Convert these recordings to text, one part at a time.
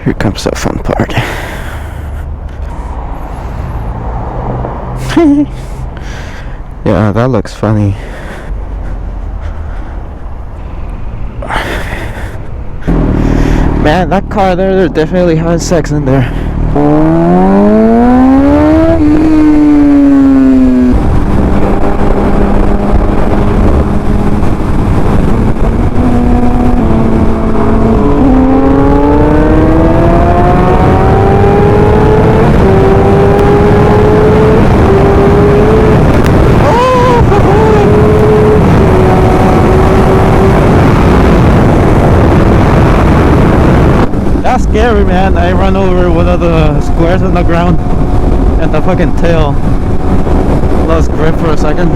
Here comes the fun part. Yeah, that looks funny. Man, that car there, they're definitely having sex in there. That's scary, man. I run over one of the squares on the ground and the fucking tail lost grip for a second.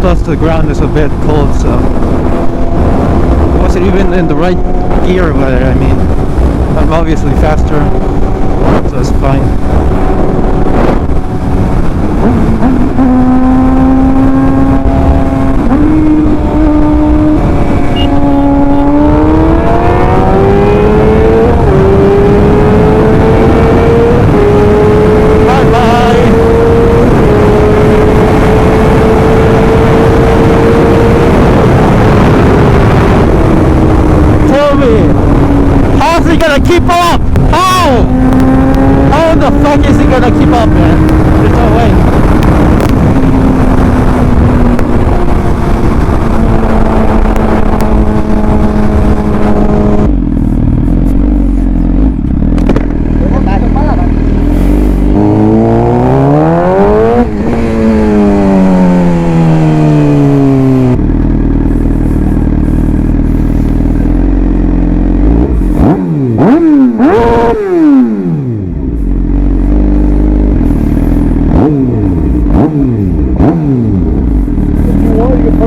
Plus the ground is a bit cold, so I wasn't even in the right gear, but I mean, I'm obviously faster, so it's fine. How's he gonna keep up? How? How the fuck is he gonna keep up, man? There's no way.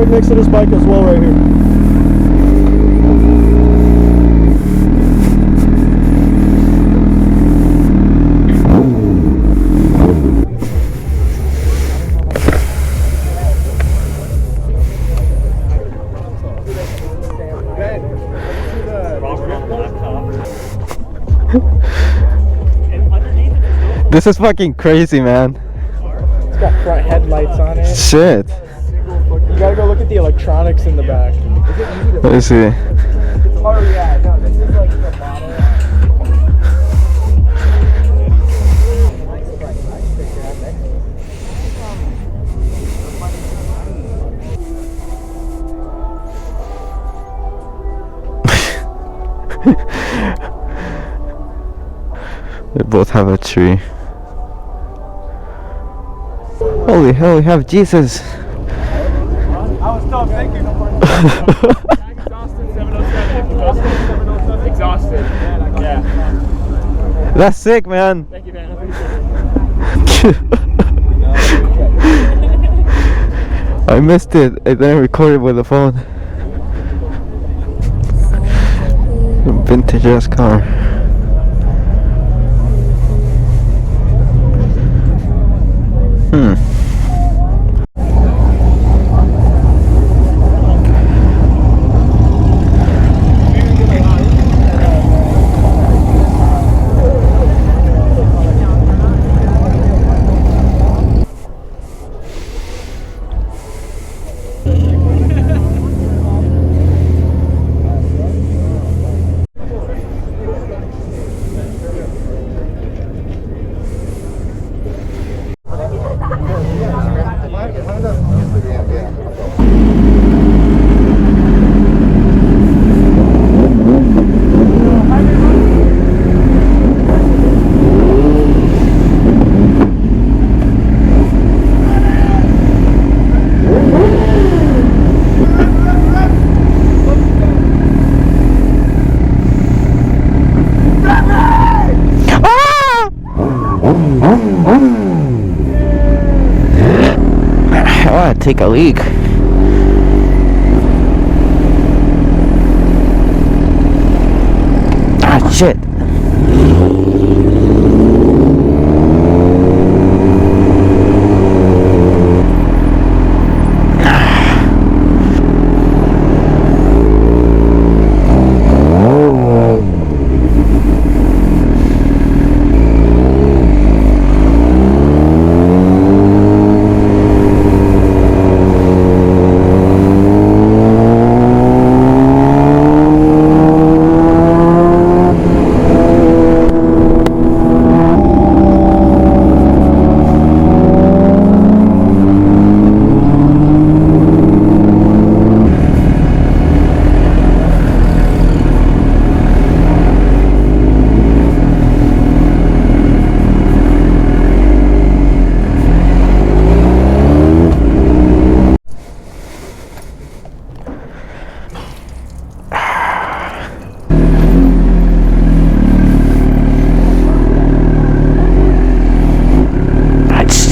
Next to this bike as well, right here. This is fucking crazy, man. It's got front headlights on it. Shit. You gotta go look at the electronics in the back. Let me see. Oh yeah, no, this is like the model. They both have a tree. Holy hell, we have Jesus. I was told, thank you. Exhausted 707. Exhausted. Yeah. That's sick, man. Thank you, man. I missed it. I didn't record it with the phone. Vintage ass car. I want to take a leak. Ah, shit.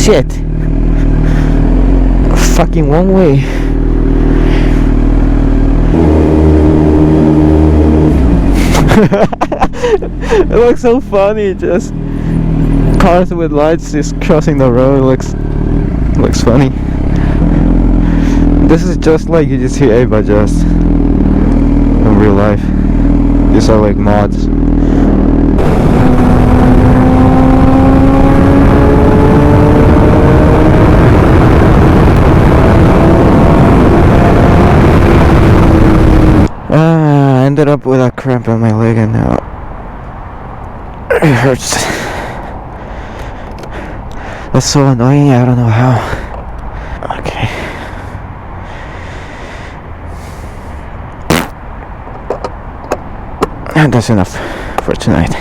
Shit. Fucking one way. It looks so funny, just cars with lights just crossing the road. Looks funny. This is just like you just hear Ava just in real life. These are like mods. I ended up with a cramp in my leg and now it hurts. That's so annoying, I don't know how. Okay. And that's enough for tonight.